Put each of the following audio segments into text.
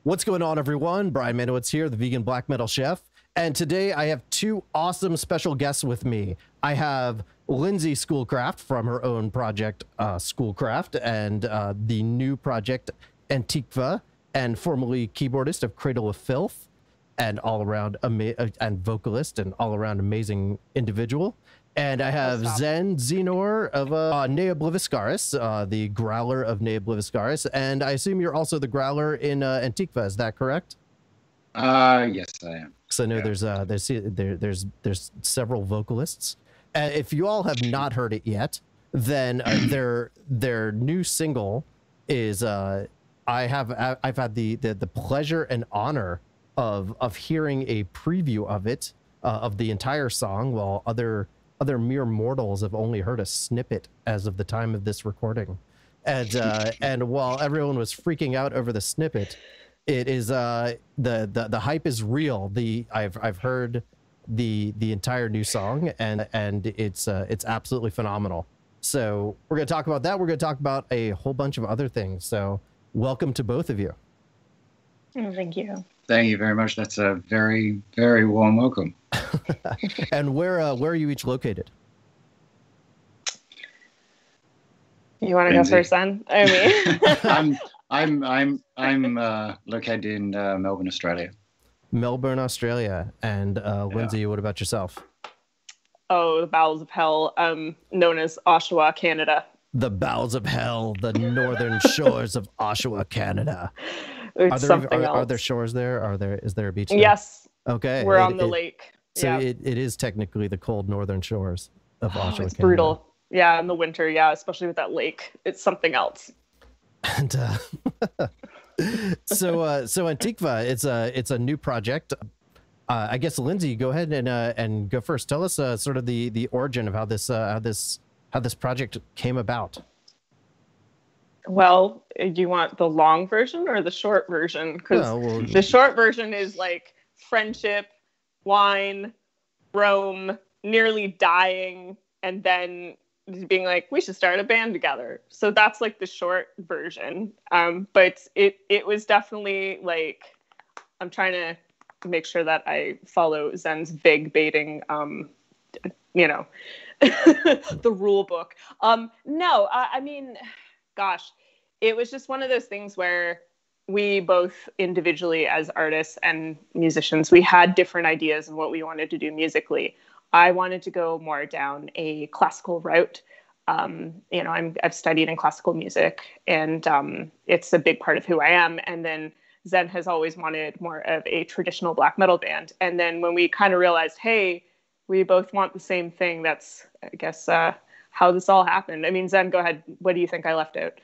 What's going on, everyone? Brian Manowitz here, the vegan black metal chef. And today I have two awesome special guests with me. I have Lindsay Schoolcraft from her own project, Schoolcraft, and the new project, Antiqva, and formerly keyboardist of Cradle of Filth, and all-around and vocalist and all-around amazing individual. And I have Zen Xenor of Nea Obliviscaris, the growler of Nea Obliviscaris, and I assume you're also the growler in Antiqva. Is that correct? Yes, I am. So I know there's several vocalists. If you all have not heard it yet, then their new single is I've had the pleasure and honor of hearing a preview of it, of the entire song, while other mere mortals have only heard a snippet as of the time of this recording. And while everyone was freaking out over the snippet, it is the hype is real. I've heard the entire new song, and it's absolutely phenomenal. So we're gonna talk about that. We're gonna talk about a whole bunch of other things. So welcome to both of you. Oh, thank you. Thank you very much. That's a very, very warm welcome. And where are you each located? You want to go first, then? I mean, I'm located in Melbourne, Australia. Melbourne, Australia. And Lindsay, what about yourself? Oh, the bowels of hell, known as Oshawa, Canada. The bowels of hell, the northern shores of Oshawa, Canada. Are there shores there? Is there a beach there? Yes. Okay. We're on the lake. So yeah. It is technically the cold northern shores of Oshawa, it's Canada. Brutal. Yeah, in the winter, yeah, especially with that lake. It's something else. And so Antiqva, it's a new project. I guess Lindsay, go ahead and go first. Tell us sort of the origin of how this project came about. Well, do you want the long version or the short version? Because the short version is like friendship, wine, Rome, nearly dying, and then being like, we should start a band together. So that's like the short version. But it was definitely like, I'm trying to make sure that I follow Zen's vague baiting, the rule book. No, I mean, gosh, it was just one of those things where we both individually as artists and musicians, we had different ideas on what we wanted to do musically. I wanted to go more down a classical route. I've studied in classical music, and it's a big part of who I am. And then Zen has always wanted more of a traditional black metal band. And then when we kind of realized, hey, we both want the same thing, that's, I guess, how this all happened. I mean, Zen, go ahead. What do you think I left out?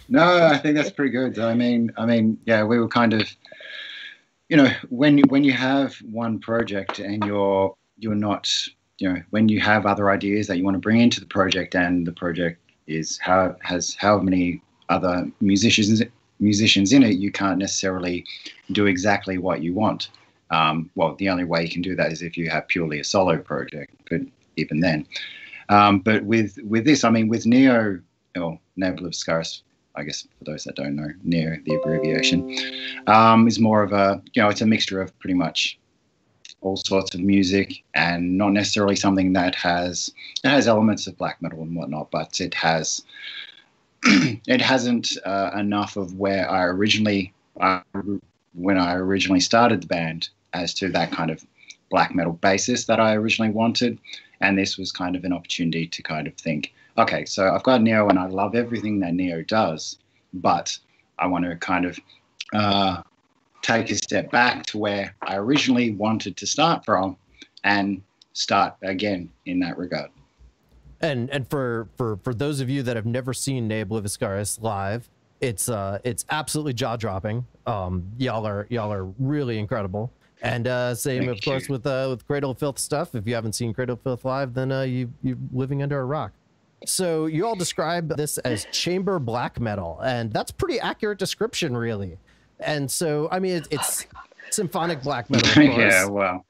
No, I think that's pretty good. I mean, yeah, we were kind of, when you have one project and you're not, when you have other ideas that you want to bring into the project, and the project has how many other musicians in it, you can't necessarily do exactly what you want. Well, the only way you can do that is if you have purely a solo project, but even then. But with this, I mean, with Nea Obliviscaris, I guess for those that don't know, Nea, the abbreviation, is more of a, it's a mixture of pretty much all sorts of music, and not necessarily something that has elements of black metal and whatnot, but it hasn't enough of where I originally, when I originally started the band, as to that kind of black metal basis that I originally wanted. And this was kind of an opportunity to kind of think, okay, so I've got Neo and I love everything that Neo does, but I want to kind of take a step back to where I originally wanted to start from and start again in that regard. And for those of you that have never seen Nea Obliviscaris live, it's absolutely jaw-dropping. Y'all are really incredible. And same, of course, with Cradle of Filth stuff. If you haven't seen Cradle of Filth live, then you're living under a rock. So you all describe this as chamber black metal, and that's pretty accurate description, really. And so, I mean, it's symphonic black metal, of course. Yeah, well.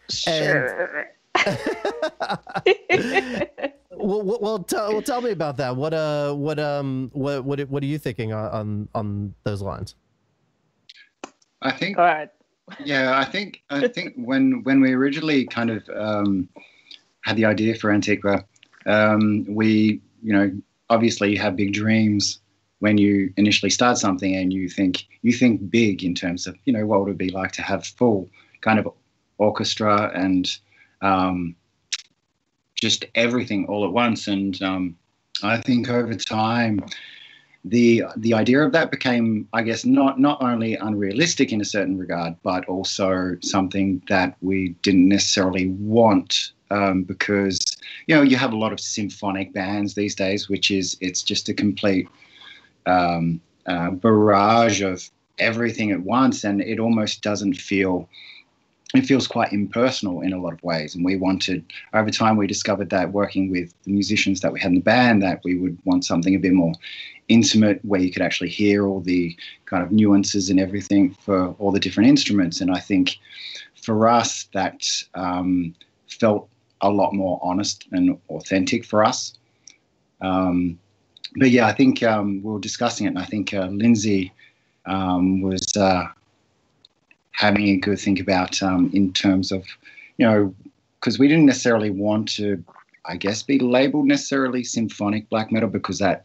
Sure. tell me about that. What are you thinking on those lines? I think. Go ahead. Yeah, I think when we originally kind of had the idea for Antiqva, we, obviously you have big dreams when you initially start something, and you think big in terms of, what would it be like to have full kind of orchestra and just everything all at once. And I think over time, the idea of that became, I guess, not only unrealistic in a certain regard, but also something that we didn't necessarily want, because you have a lot of symphonic bands these days, it's just a complete barrage of everything at once, and it almost doesn't feel. It feels quite impersonal in a lot of ways. And over time, we discovered that working with the musicians that we had in the band, that we would want something a bit more intimate, where you could actually hear all the kind of nuances and everything for all the different instruments. And I think for us, that felt a lot more honest and authentic for us. But yeah, I think we were discussing it, and I think Lindsay was having a good think about in terms of, because we didn't necessarily want to, I guess, be labeled necessarily symphonic black metal, because that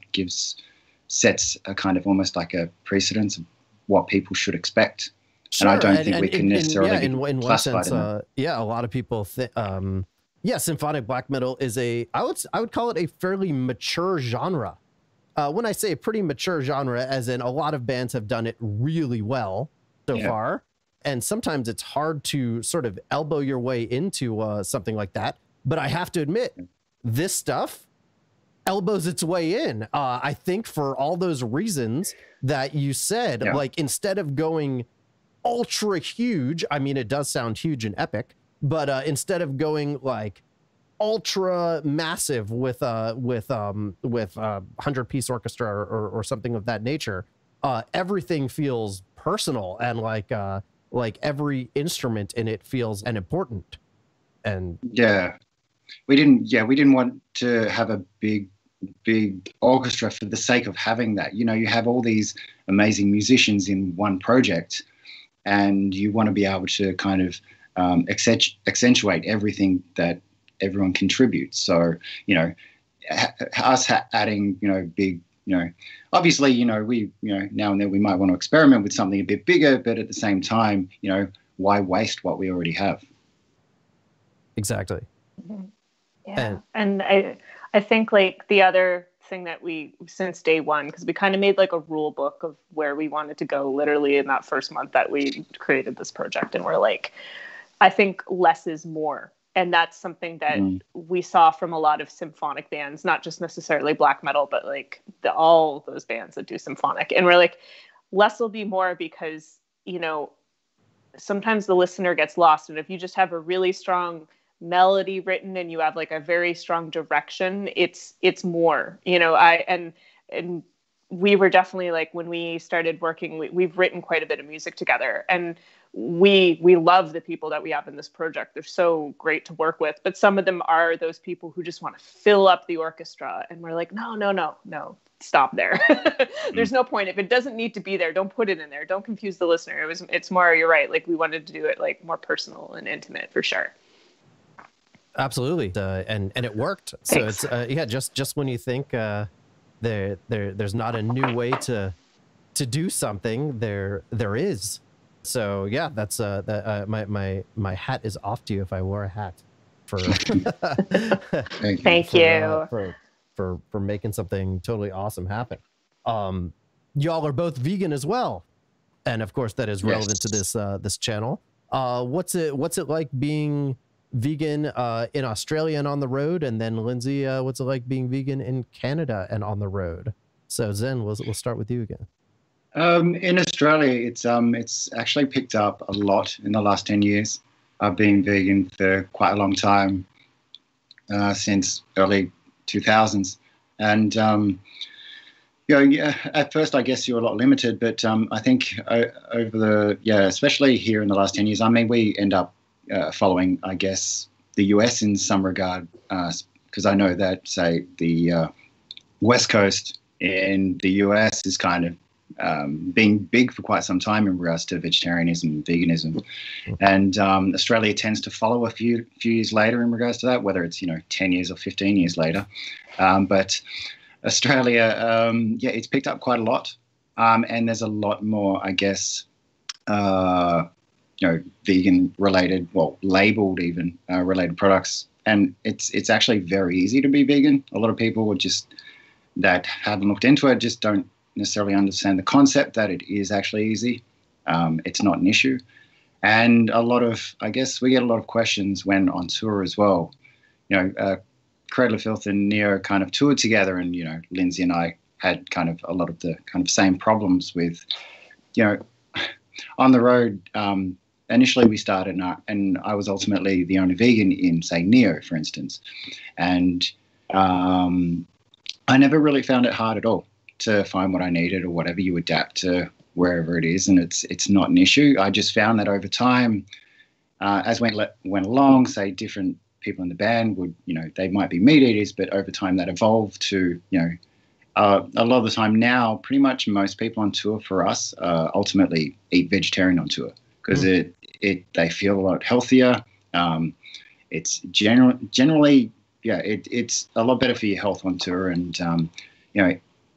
sets a kind of almost like a precedence of what people should expect. Sure, and I don't think we can necessarily in one sense, a lot of people think, symphonic black metal is I would call it a fairly mature genre. When I say a pretty mature genre, as in a lot of bands have done it really well so far. And sometimes it's hard to sort of elbow your way into something like that. But I have to admit, this stuff elbows its way in. I think for all those reasons that you said, like instead of going ultra huge, I mean, it does sound huge and epic, but instead of going like ultra massive with 100-piece orchestra or something of that nature, everything feels personal, and like every instrument in it feels important. And we didn't want to have a big orchestra for the sake of having that. You have all these amazing musicians in one project, and you want to be able to kind of accentuate everything that everyone contributes. So us adding big, obviously, we, now and then we might want to experiment with something a bit bigger, but at the same time, why waste what we already have? Exactly. Mm-hmm. Yeah. And I think like the other thing that we, since day one, because we kind of made like a rule book of where we wanted to go literally in that first month that we created this project. And we're like, I think less is more. And that's something that we saw from a lot of symphonic bands, not just necessarily black metal, but like all those bands that do symphonic. And we're like, less will be more, because, sometimes the listener gets lost. And if you just have a really strong melody written and you have like a very strong direction, it's more, and we were definitely like, when we started working, we've written quite a bit of music together, and we love the people that we have in this project. They're so great to work with, but some of them are those people who just want to fill up the orchestra. And we're like, no, stop there. There's no point. If it doesn't need to be there, don't put it in there. Don't confuse the listener. It's more, you're right. Like we wanted to do it like more personal and intimate for sure. Absolutely. And it worked. Thanks. So it's, just when you think there's not a new way to do something, there is. So yeah, that's my hat is off to you if I wore a hat for thank you for making something totally awesome happen. Y'all are both vegan as well, and of course that is relevant to this channel. What's it like being vegan in Australia and on the road, and then Lindsay, what's it like being vegan in Canada and on the road? So Zen, we'll start with you again. In Australia, it's actually picked up a lot in the last 10 years. I've been vegan for quite a long time, since early 2000s. And, at first, I guess you're a lot limited, but I think especially here in the last 10 years, I mean, we end up following, I guess, the US in some regard, because I know that, say, the West Coast in the US is kind of being big for quite some time in regards to vegetarianism and veganism, and Australia tends to follow a few years later in regards to that, whether it's 10 years or 15 years later. But Australia, it's picked up quite a lot, and there's a lot more, I guess, vegan related, well, labeled even related products, and it's actually very easy to be vegan. A lot of people would just that haven't looked into it just don't necessarily understand the concept that it is actually easy. It's not an issue. And I guess we get a lot of questions when on tour as well. Cradle of Filth and Neo kind of toured together, and, Lindsay and I had kind of a lot of the kind of same problems with, on the road. Initially we started, and I was ultimately the only vegan in, say, Neo, for instance. And I never really found it hard at all to find what I needed or whatever. You adapt to wherever it is, and it's not an issue. I just found that over time, as went along, say, different people in the band would, they might be meat eaters, but over time that evolved to, a lot of the time now, pretty much most people on tour for us ultimately eat vegetarian on tour because they feel a lot healthier. It's generally, it's a lot better for your health on tour, and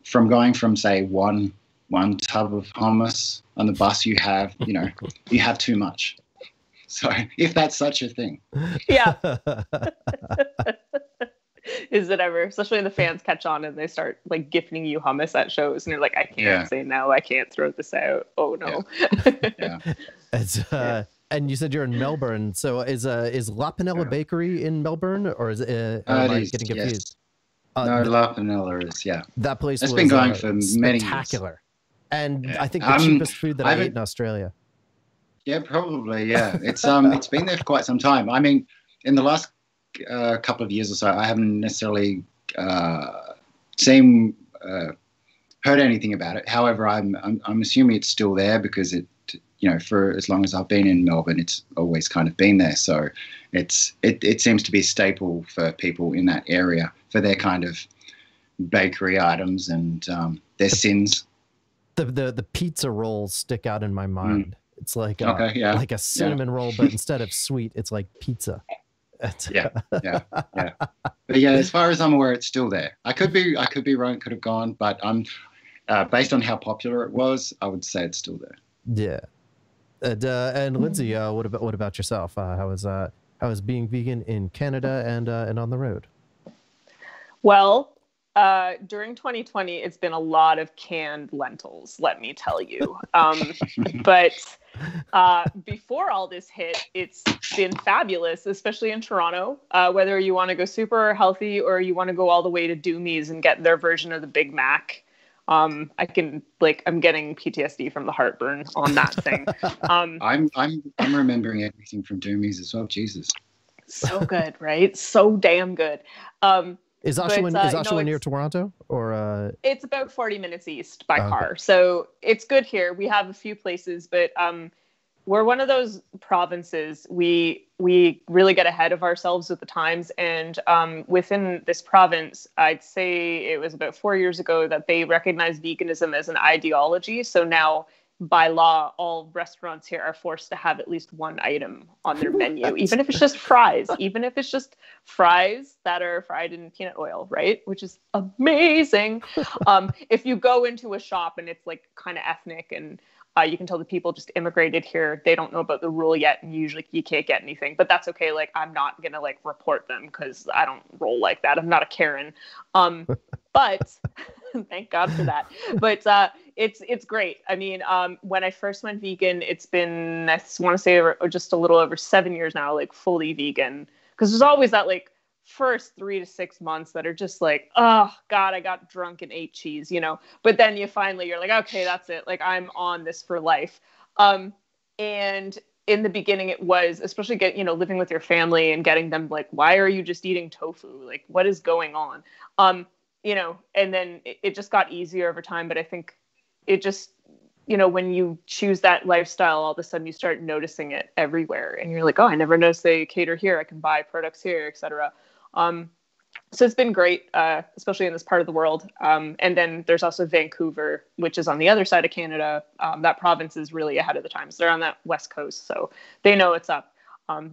from going from, say, one tub of hummus on the bus, you have too much. So if that's such a thing. Yeah. Is it ever, especially when the fans catch on and they start like gifting you hummus at shows and you're like, I can't say no, I can't throw this out. Oh no. Yeah. It's, and you said you're in Melbourne. So is La Panella Bakery in Melbourne, or is it, am I getting confused? Yes. No, La Panella is, That place has was been going for many spectacular. And I think the cheapest food that I ate in Australia. Yeah, probably. Yeah, it's been there for quite some time. I mean, in the last couple of years or so, I haven't necessarily heard anything about it. However, I'm assuming it's still there because it, for as long as I've been in Melbourne, it's always kind of been there. So it seems to be a staple for people in that area for their kind of bakery items and their sins. The pizza rolls stick out in my mind. It's like like a cinnamon roll, but instead of sweet, it's like pizza. Yeah. But yeah, as far as I'm aware, it's still there. I could be wrong, could have gone, but I'm based on how popular it was, I would say it's still there. Yeah. And Lindsay, what about yourself? How is being vegan in Canada and on the road? Well, during 2020, it's been a lot of canned lentils, let me tell you. But before all this hit, it's been fabulous, especially in Toronto. Whether you want to go super healthy or you want to go all the way to Doomies and get their version of the Big Mac. I'm getting PTSD from the heartburn on that thing. I'm remembering everything from Doomies as well. Jesus. So good, right? So damn good. Is Oshawa near Toronto, or? It's about 40 minutes east by car, so it's good here. We have a few places, but we're one of those provinces. We really get ahead of ourselves with the times, and within this province, I'd say it was about 4 years ago that they recognized veganism as an ideology. So now, by law, all restaurants here are forced to have at least one item on their menu, even if it's just fries, that are fried in peanut oil, right? Which is amazing. If you go into a shop and it's like kind of ethnic and you can tell the people just immigrated here, they don't know about the rule yet, and usually you can't get anything, but that's okay. Like, I'm not gonna report them because I don't roll like that. I'm not a Karen. But thank God for that. But it's great. I mean, when I first went vegan, it's been, I want to say just a little over 7 years now, fully vegan. Because there's always that first 3 to 6 months that are just oh God, I got drunk and ate cheese, But then you're like, okay, that's it. I'm on this for life. And in the beginning, it was, especially living with your family and getting them why are you just eating tofu? What is going on? And then it just got easier over time. But I think it just, when you choose that lifestyle, all of a sudden you start noticing it everywhere. And you're like, oh, I never noticed they cater here. I can buy products here, etc. So it's been great, especially in this part of the world. And then there's also Vancouver, which is on the other side of Canada. That province is really ahead of the times. They're on that west coast, so they know what's up.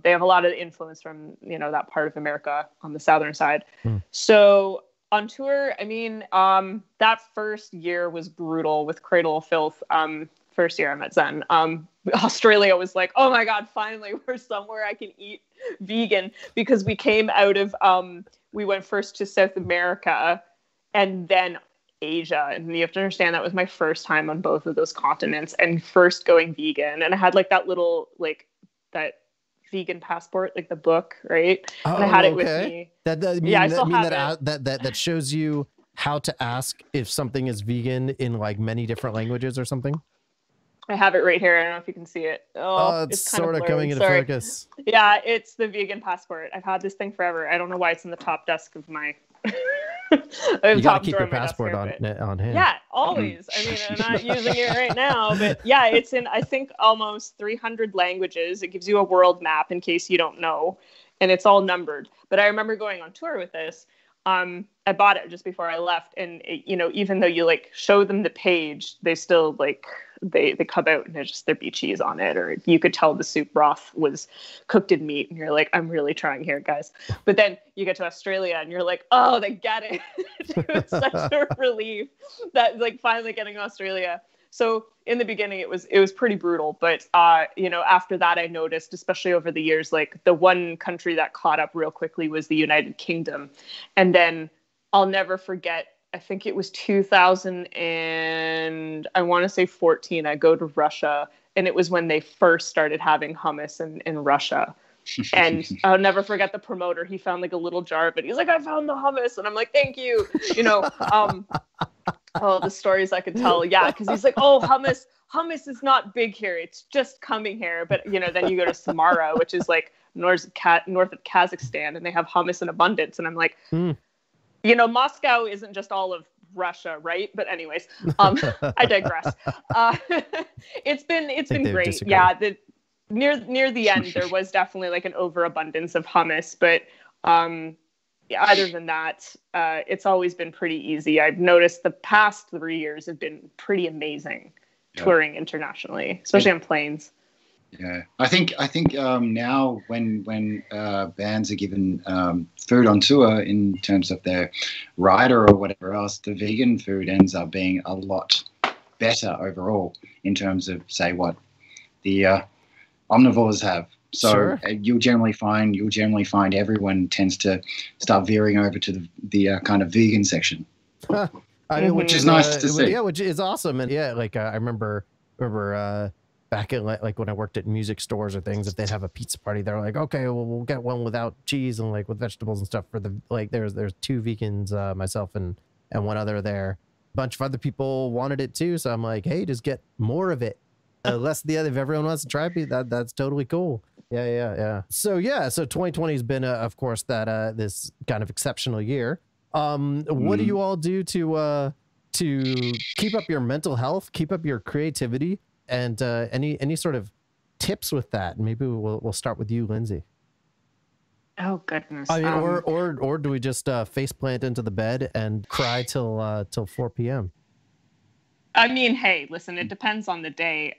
They have a lot of influence from, that part of America on the southern side. So on tour, I mean, that first year was brutal with Cradle of Filth. First year I met Zen. Australia was like, oh my God, finally we're somewhere I can eat vegan, because we came out of, we went first to South America and then Asia. And you have to understand that was my first time on both of those continents and first going vegan. And I had like that little, like that vegan passport, like the book, right? Oh, and I had it okay. with me. I still have it. That shows you how to ask if something is vegan in like many different languages or something. I have it right here. I don't know if you can see it. Oh, it's sort of coming into focus. Yeah, it's the vegan passport. I've had this thing forever. I don't know why it's in the top desk of my. You gotta keep your passport on hand. Yeah, always. I mean, I'm not using it right now, but yeah, it's in, I think, almost 300 languages. It gives you a world map in case you don't know, and it's all numbered. But I remember going on tour with this. I bought it just before I left, and even though you like show them the page, they still like they come out and there'd be cheese on it, or you could tell the soup broth was cooked in meat, and you're like, I'm really trying here, guys. But then you get to Australia and you're like, oh, they get it. It was such a relief that like finally getting to Australia. So in the beginning, it was pretty brutal. But, after that, I noticed, especially over the years, like the one country that caught up real quickly was the United Kingdom. And then I'll never forget, I think it was 2000 and I want to say 14, I go to Russia. And it was when they first started having hummus in Russia. And I'll never forget the promoter. He found like a little jar of it. He's like, I found the hummus. And I'm like, thank you. Oh, the stories I could tell. Yeah, because he's like, oh, hummus is not big here. It's just coming here. But, then you go to Samara, which is like north of Kazakhstan, and they have hummus in abundance. And I'm like, Moscow isn't just all of Russia, right? But anyways, I digress. It's been great. Disagree. Yeah, near the end, there was definitely like an overabundance of hummus. But other than that, it's always been pretty easy. I've noticed the past 3 years have been pretty amazing touring internationally, especially on planes. Yeah, I think now when bands are given food on tour in terms of their rider or whatever else, the vegan food ends up being a lot better overall in terms of, say, what the omnivores have. So sure. You'll generally find everyone tends to start veering over to the kind of vegan section. I mean, which is nice to see. Yeah, which is awesome. And yeah, like I remember back in like when I worked at music stores or things, if they'd have a pizza party, they're like, okay, well, we'll get one without cheese and like with vegetables and stuff for the, like there's 2 vegans, myself and one other there. A bunch of other people wanted it too. So I'm like, hey, just get more of it. Less the other, if everyone wants to try it, that's totally cool. Yeah. So 2020 has been, of course, that this kind of exceptional year. What do you all do to keep up your mental health, keep up your creativity, and any sort of tips with that? Maybe we'll start with you, Lindsay. Oh goodness. I mean, or do we just face plant into the bed and cry till 4 p.m.? I mean, hey, listen, it depends on the day.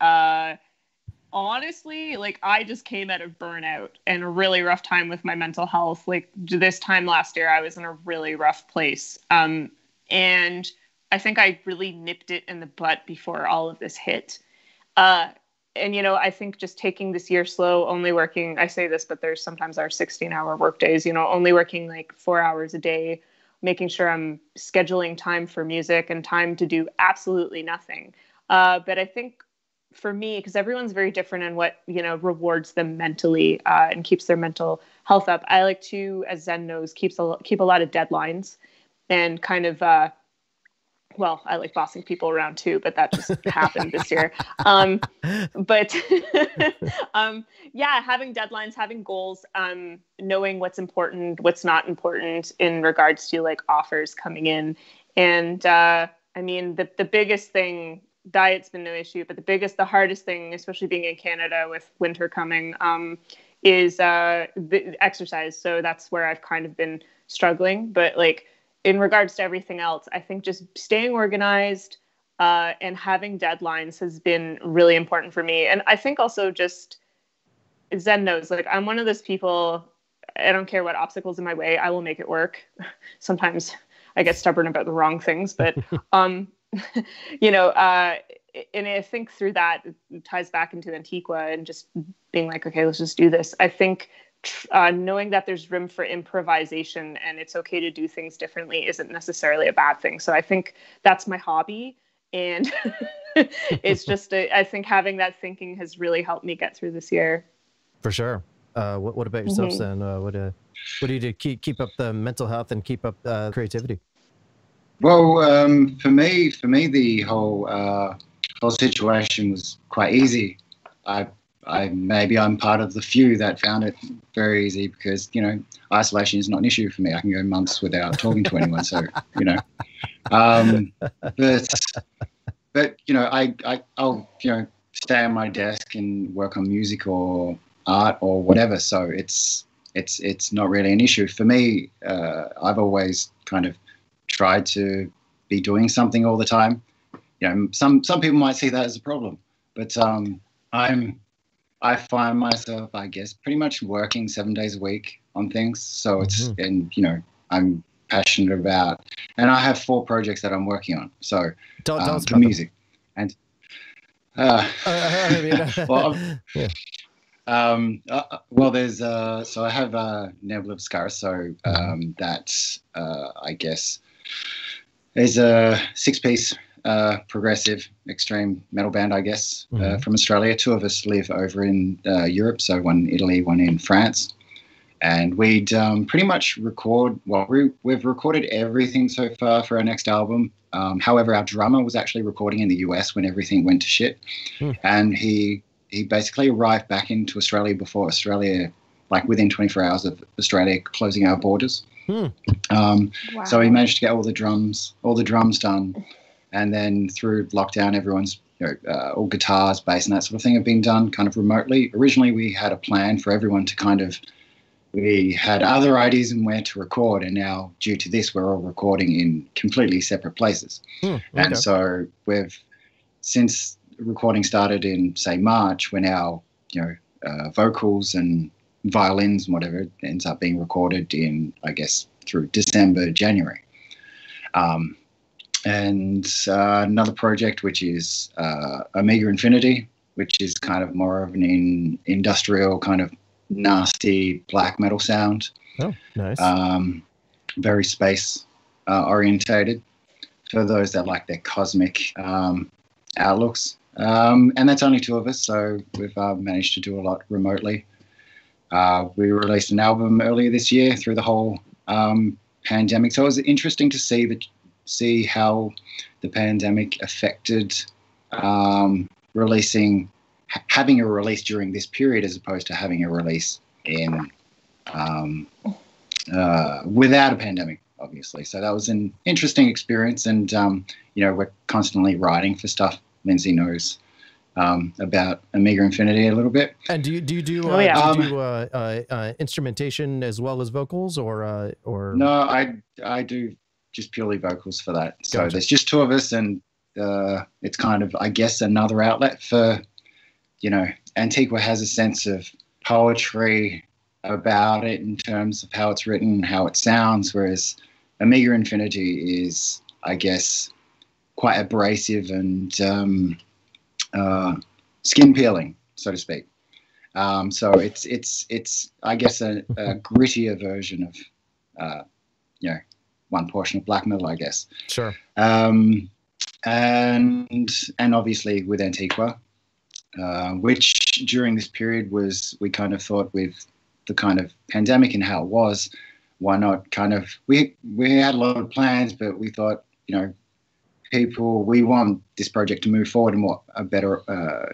Honestly, like I just came out of burnout and a really rough time with my mental health. Like this time last year, I was in a really rough place. And I think I really nipped it in the butt before all of this hit. And, I think just taking this year slow, only working, I say this, but there's sometimes our 16-hour work days, only working like 4 hours a day, making sure I'm scheduling time for music and time to do absolutely nothing. But I think for me, because everyone's very different in what, rewards them mentally and keeps their mental health up. I like to, as Zen knows, keep a lot of deadlines and kind of, I like bossing people around too, but that just happened this year. Having deadlines, having goals, knowing what's important, what's not important in regards to like offers coming in. And the biggest thing, diet's been no issue, but the hardest thing, especially being in Canada with winter coming, is the exercise. So that's where I've kind of been struggling. But like in regards to everything else, I think just staying organized and having deadlines has been really important for me. And I think also just Zen knows, like, I'm one of those people, I don't care what obstacles in my way, I will make it work. Sometimes I get stubborn about the wrong things, but, you know, and I think through that, it ties back into Antiqva and just being like, okay, let's just do this. I think knowing that there's room for improvisation and it's okay to do things differently isn't necessarily a bad thing. So I think that's my hobby. And it's just, I think having that thinking has really helped me get through this year. For sure. What about yourself, Sen? What do you do to keep up the mental health and keep up creativity? Well, for me, the whole situation was quite easy. Maybe I'm part of the few that found it very easy because, you know, isolation is not an issue for me. I can go months without talking to anyone. So, you know, but you know, I'll, you know, stay at my desk and work on music or art or whatever. So it's not really an issue for me. I've always kind of tried to be doing something all the time. You know, some people might see that as a problem, but I find myself, I guess, pretty much working 7 days a week on things. So it's, and you know, I'm passionate about, and I have 4 projects that I'm working on. So for music, and well, there's so I have Nebula of Scars. So that I guess is a 6-piece progressive extreme metal band, I guess, from Australia. 2 of us live over in Europe, so one in Italy, one in France. And we'd pretty much record, well, we've recorded everything so far for our next album. However, our drummer was actually recording in the US when everything went to shit. And he basically arrived back into Australia before Australia, like within 24 hours of Australia closing our borders. Wow. So he managed to get all the drums done. And then through lockdown, everyone's, you know, all guitars, bass, and that sort of thing have been done kind of remotely. Originally, we had a plan for everyone to kind of, we had other ideas on where to record, and now due to this, we're all recording in completely separate places. And so since recording started in, say, March, we're now, you know, vocals and violins and whatever ends up being recorded in, I guess, through December, January. And another project, which is Amiga Infinity, which is kind of more of an industrial kind of nasty black metal sound. Oh, nice. Very space orientated for those that like their cosmic outlooks. And that's only 2 of us, so we've managed to do a lot remotely. We released an album earlier this year through the whole pandemic, so it was interesting to see how the pandemic affected having a release during this period as opposed to having a release in without a pandemic, obviously. So that was an interesting experience, and you know, we're constantly writing for stuff. Lindsay knows about Amiga Infinity a little bit. And do you do instrumentation as well as vocals, or no? I do just purely vocals for that. So Gotcha. There's just 2 of us, and it's kind of, I guess, another outlet for, you know, Antiqva has a sense of poetry about it in terms of how it's written and how it sounds, whereas Amiga Infinity is, I guess, quite abrasive and skin peeling, so to speak. So it's I guess a grittier version of you know, one portion of black metal, I guess. Sure. And obviously with Antiqva, which during this period was, we kind of thought with the kind of pandemic and how it was, why not kind of, we had a lot of plans, but we thought, you know, we want this project to move forward, and what a better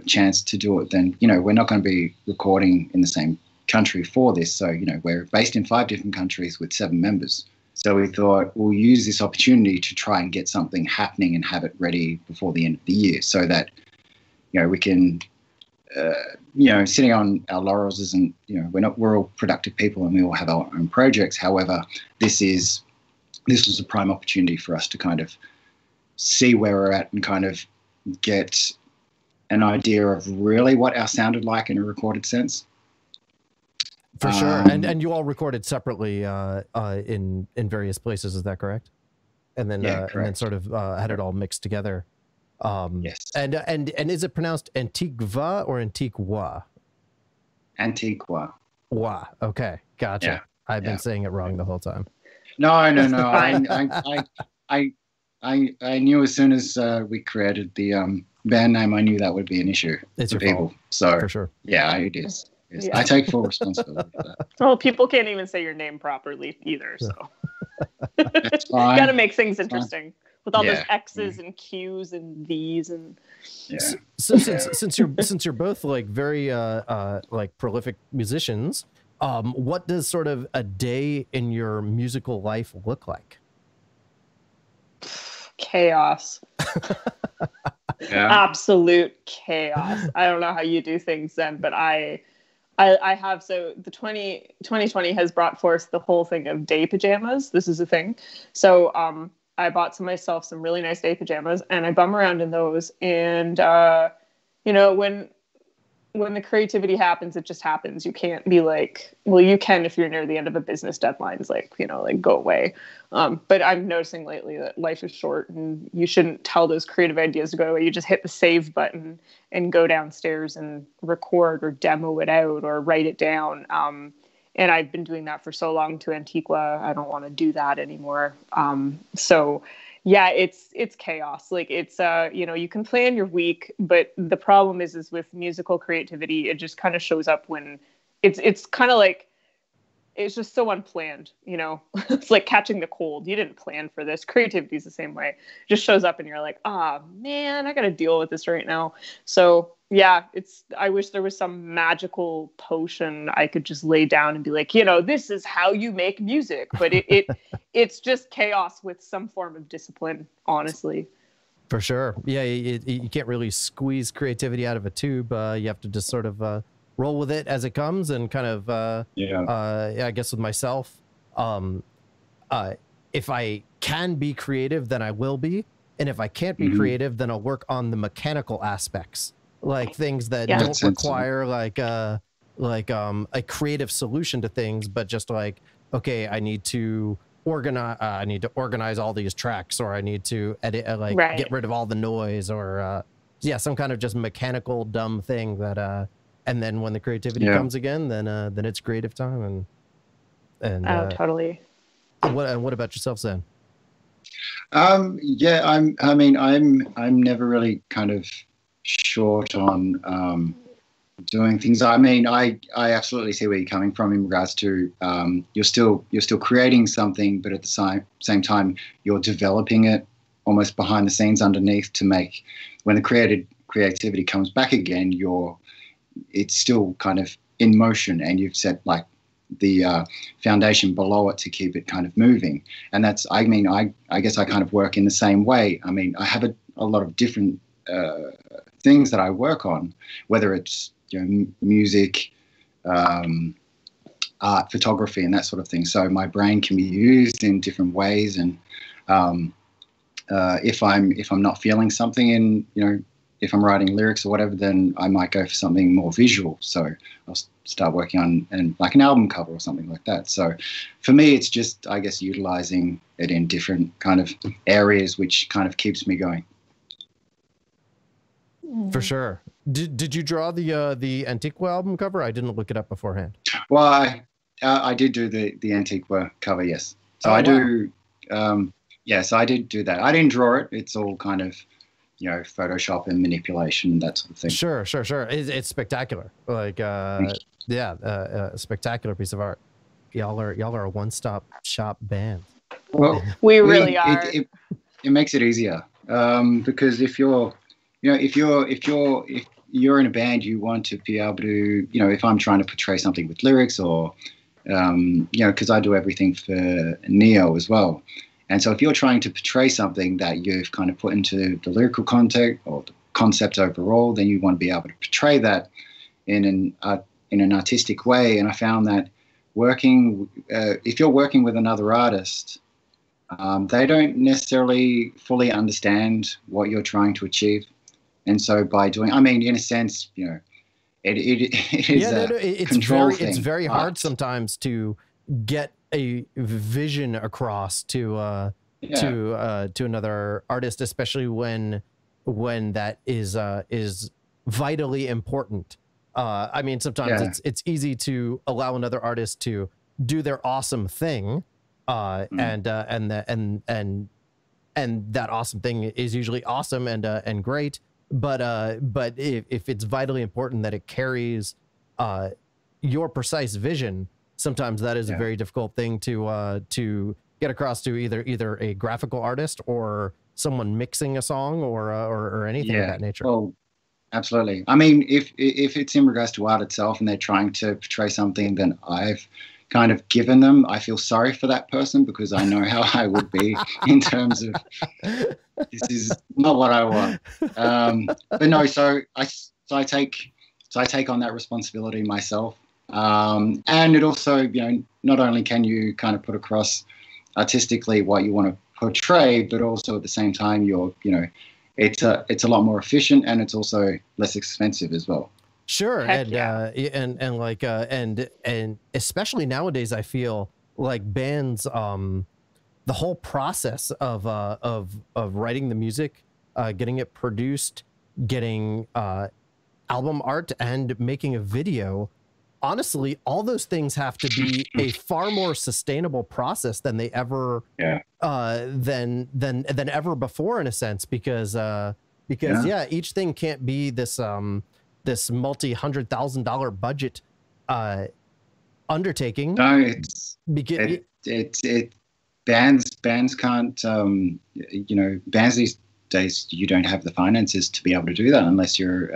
chance to do it than, you know, we're not going to be recording in the same country for this. So, you know, we're based in 5 different countries with 7 members. So we thought we'll use this opportunity to try and get something happening and have it ready before the end of the year, so that, you know, we can sitting on our laurels isn't, we're all productive people and we all have our own projects. However, this was a prime opportunity for us to kind of see where we're at and kind of get an idea of really what our sounded like in a recorded sense. For sure. And you all recorded separately in various places, is that correct? And then sort of had it all mixed together. Yes. And is it pronounced Antiqva or Antiqua? Antiqva. Wa. Okay, gotcha. Yeah. I've been saying it wrong the whole time. No. I knew as soon as we created the band name, I knew that would be an issue it's for your people. Fault. So for sure. Yeah, it is. Yeah. I take full responsibility for that. Well, people can't even say your name properly either, so That's fine. got to make things interesting with all those Yeah. X's and Q's and V's and. Yeah. So since you're both like very like prolific musicians, what does sort of a day in your musical life look like? Chaos. Yeah. Absolute chaos. I don't know how you do things then, but I have, so the 2020 has brought forth the whole thing of day pajamas. This is a thing. So I bought myself some really nice day pajamas and I bum around in those. And, when the creativity happens, it just happens. You can't be like, well, you can if you're near the end of a business deadline. It's like, go away. But I'm noticing lately that life is short and you shouldn't tell those creative ideas to go away. You just hit the save button and go downstairs and record or demo it out or write it down. And I've been doing that for so long to Antiqva. I don't want to do that anymore. So yeah, it's chaos. Like it's, you can plan your week, but the problem is with musical creativity, it just kind of shows up when it's kind of like, it's just so unplanned, it's like catching the cold. You didn't plan for this. Creativity is the same way. It just shows up and you're like, man, I got to deal with this right now. So yeah, I wish there was some magical potion I could just lay down and be like, this is how you make music. But it's just chaos with some form of discipline, honestly. For sure. Yeah, you can't really squeeze creativity out of a tube. You have to just sort of roll with it as it comes and kind of, I guess with myself, if I can be creative, then I will be. And if I can't be creative, then I'll work on the mechanical aspects. Like things that don't require like a creative solution to things, but just like, okay, I need to organize all these tracks, or I need to edit, get rid of all the noise, or some kind of just mechanical dumb thing that and then when the creativity comes again, then it's creative time and totally. What about yourself, Zen? I'm never really kind of short on doing things. I mean, I absolutely see where you're coming from in regards to you're still creating something, but at the same time you're developing it almost behind the scenes underneath to make, when the creativity comes back again, it's still kind of in motion and you've set like the foundation below it to keep it kind of moving. And that's, I guess I kind of work in the same way. I mean, I have a lot of different things that I work on, whether it's music, art, photography, and that sort of thing. So my brain can be used in different ways. And if I'm not feeling something in, if I'm writing lyrics or whatever, then I might go for something more visual. So I'll start working on like an album cover or something like that. So for me, it's just, I guess, utilizing it in different kind of areas, which kind of keeps me going. For sure. Did you draw the Antiqva album cover? I didn't look it up beforehand. Well, I did do the Antiqva cover, yes. So so I did do that. I didn't draw it. It's all kind of, Photoshop and manipulation, that sort of thing. Sure. It's spectacular. Like, a spectacular piece of art. Y'all are a one-stop shop band. Well, we really are. It makes it easier because if you're in a band, you want to be able to, if I'm trying to portray something with lyrics or, because I do everything for Neo as well. And so if you're trying to portray something that you've kind of put into the lyrical content or the concept overall. Then you want to be able to portray that in an artistic way. And I found that if you're working with another artist, they don't necessarily fully understand what you're trying to achieve. And so by doing, I mean, in a sense, you know, it is it's control very, thing. it's very hard sometimes to get a vision across to another artist, especially when that is vitally important. I mean, sometimes it's easy to allow another artist to do their awesome thing, and that awesome thing is usually awesome and great. But if it's vitally important that it carries your precise vision, sometimes that is a very difficult thing to get across to either a graphical artist or someone mixing a song or anything of that nature. Well, absolutely. I mean, if it's in regards to art itself and they're trying to portray something, then I've kind of given them, I feel sorry for that person because I know how I would be in terms of this is not what I want. But no, so I take on that responsibility myself. And it also, you know, not only can you kind of put across artistically what you want to portray, but also at the same time it's a lot more efficient and it's also less expensive as well. Sure. Heck And especially nowadays, I feel like bands, the whole process of writing the music, getting it produced, getting album art, and making a video. Honestly, all those things have to be a far more sustainable process than they ever than ever before, in a sense, because each thing can't be this this multi-$100,000 budget undertaking. No, bands can't, bands these days, you don't have the finances to be able to do that unless you're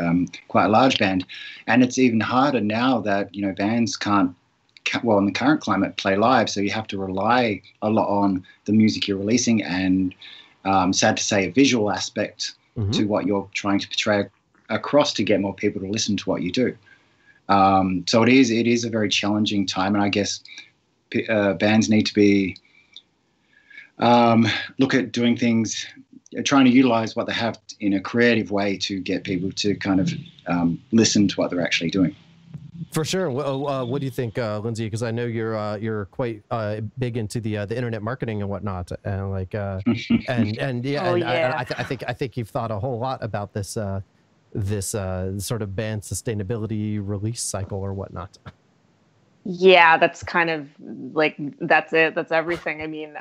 quite a large band. And it's even harder now that, you know, bands can't, well, in the current climate, play live. So you have to rely a lot on the music you're releasing and, sad to say, a visual aspect to what you're trying to portray across to get more people to listen to what you do. So it is a very challenging time. And I guess bands need to be, look at doing things, trying to utilize what they have in a creative way to get people to kind of listen to what they're actually doing. For sure. Well, what do you think, Lindsay? Because I know you're quite big into the internet marketing and whatnot, and like I think you've thought a whole lot about this this sort of band sustainability release cycle or whatnot. Yeah, that's kind of like that's it. That's everything. I mean,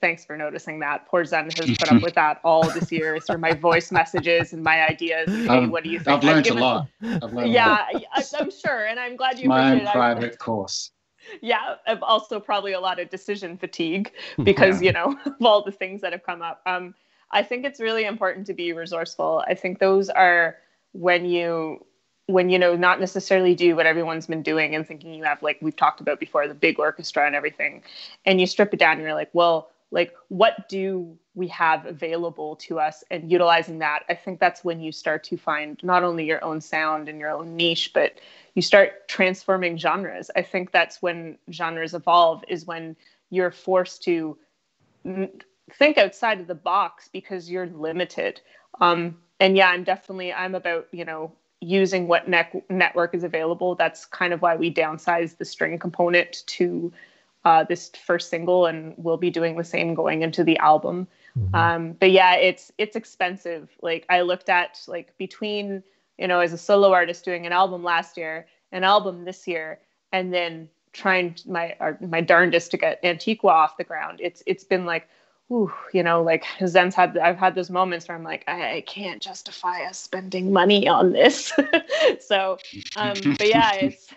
thanks for noticing that. Poor Zen has put up with that all this year through my voice messages and my ideas. And, hey, what do you think? I've learned a lot. I'm sure, and I'm glad you appreciate it. My own private course. Yeah, I've also probably a lot of decision fatigue because you know, of all the things that have come up. I think it's really important to be resourceful. I think those are when you know, not necessarily do what everyone's been doing and thinking you have, like we've talked about before, the big orchestra and everything, and you strip it down and you're like, well, like, what do we have available to us, and utilizing that. I think that's when you start to find not only your own sound and your own niche, but you start transforming genres. I think that's when genres evolve, is when you're forced to think outside of the box because you're limited. And yeah, I'm about, you know, using what network is available. That's kind of why we downsized the string component to this first single, and we'll be doing the same going into the album. But yeah, it's expensive. Like, I looked at, like, between, you know, as a solo artist doing an album last year, an album this year, and then trying my darndest to get Antiqva off the ground. It's been like, ooh, you know, like I've had those moments where I'm like, I can't justify us spending money on this. So, but yeah, it's,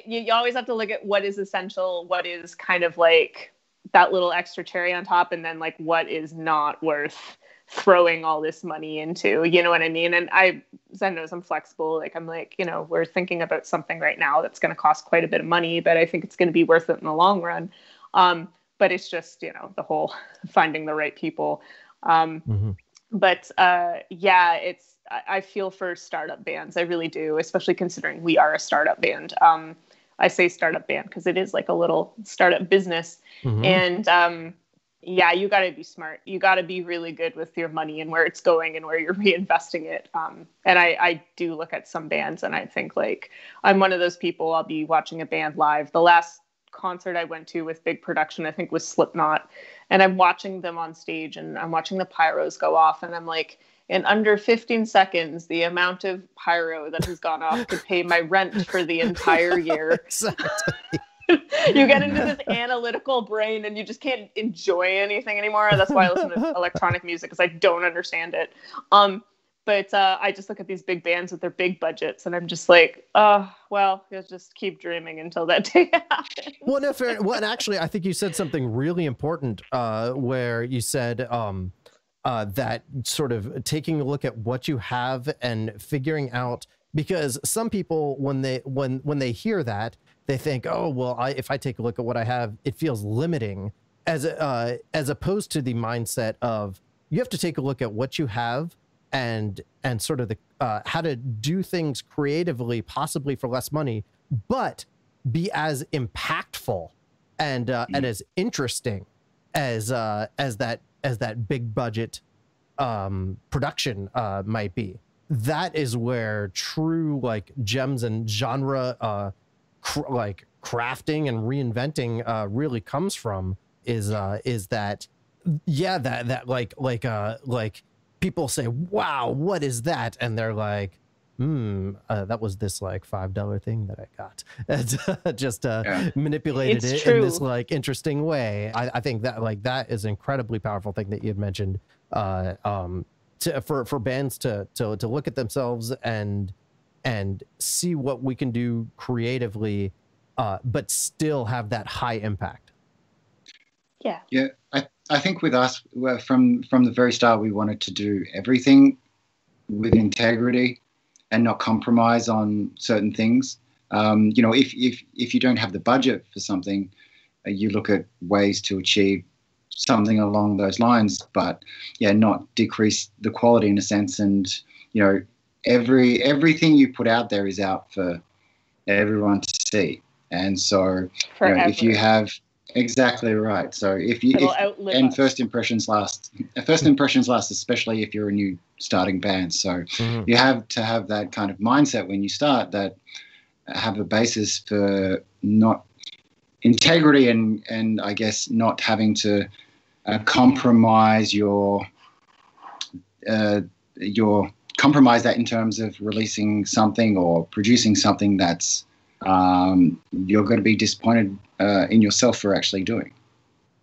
you always have to look at what is essential, what is kind of like that little extra cherry on top, and then like what is not worth throwing all this money into, you know what I mean? And Zen knows I'm flexible. Like, I'm like, you know, we're thinking about something right now that's going to cost quite a bit of money, but I think it's going to be worth it in the long run. But it's just, you know, the whole finding the right people. But yeah, I feel for startup bands. I really do, especially considering we are a startup band. I say startup band because it is like a little startup business. And yeah, you got to be smart. You got to be really good with your money and where it's going and where you're reinvesting it. And I do look at some bands and I think like, I'm one of those people, I'll be watching a band live. The last concert I went to with big production, I think was Slipknot. And I'm watching them on stage and I'm watching the pyros go off. And I'm like, in under 15 seconds, the amount of pyro that has gone off could pay my rent for the entire year. Exactly. You get into this analytical brain and you just can't enjoy anything anymore. That's why I listen to electronic music, because I don't understand it. But I just look at these big bands with their big budgets and I'm just like, well, you'll just keep dreaming until that day happens. Well, no, fair. Well, and actually, I think you said something really important where you said that sort of taking a look at what you have and figuring out, because some people, when they hear that, they think, oh, well, if I take a look at what I have, it feels limiting, as opposed to the mindset of you have to take a look at what you have and sort of the how to do things creatively, possibly for less money, but be as impactful and as interesting as that big budget production might be. That is where true like gems and genre like crafting and reinventing really comes from, is that, yeah, that like people say, wow, what is that? And they're like, that was this like $5 thing that I got. And just manipulated it in this like interesting way. I think that like that is an incredibly powerful thing that you had mentioned, for bands to look at themselves and see what we can do creatively, but still have that high impact. Yeah, I think with us, from the very start, we wanted to do everything with integrity and not compromise on certain things. You know, if you don't have the budget for something, you look at ways to achieve something along those lines, but yeah, not decrease the quality in a sense. And you know, everything you put out there is out for everyone to see. And so, you know, if you have exactly right. So and first impressions last, especially if you're a new starting band. So you have to have that kind of mindset when you start, that have a basis for not integrity and I guess not having to compromise compromise that in terms of releasing something or producing something that's you're going to be disappointed in yourself for actually doing.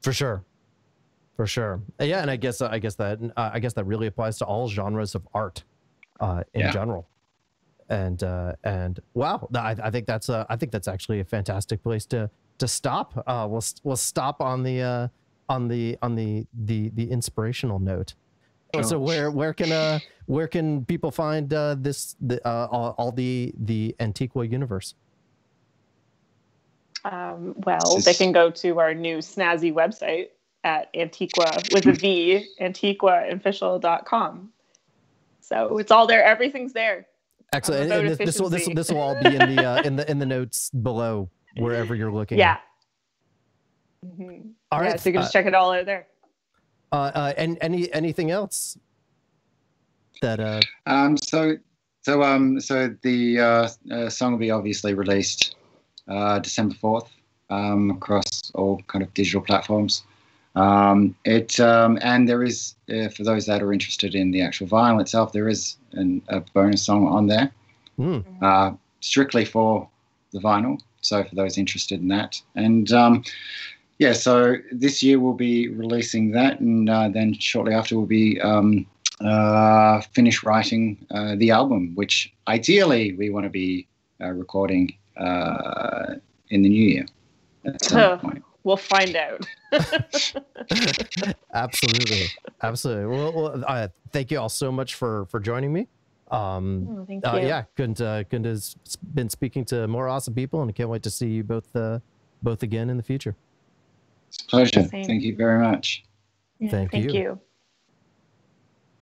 For sure. Yeah, and I guess that really applies to all genres of art in general. And wow, I think that's actually a fantastic place to stop. We'll stop on the inspirational note. Sure. So where can people find all the Antiqva universe? Well, they can go to our new snazzy website at Antiqva with a V, antiqvaofficial.com. So it's all there. Everything's there. Excellent. And this will all be in the notes below wherever you're looking. Yeah. Mm-hmm. All right. So you can just check it all out there. And anything else that so the song will be obviously released December 4th across all kind of digital platforms. And there is, for those that are interested in the actual vinyl itself, there is a bonus song on there, strictly for the vinyl. So for those interested in that, and yeah, so this year we'll be releasing that, and then shortly after we'll be finish writing the album, which ideally we want to be recording in the new year at some point. We'll find out. Absolutely. Well, thank you all so much for joining me. Thank you. Yeah, couldn't have been speaking to more awesome people, and I can't wait to see you both again in the future. It's a pleasure. Same. Thank you very much. Yeah, thank you.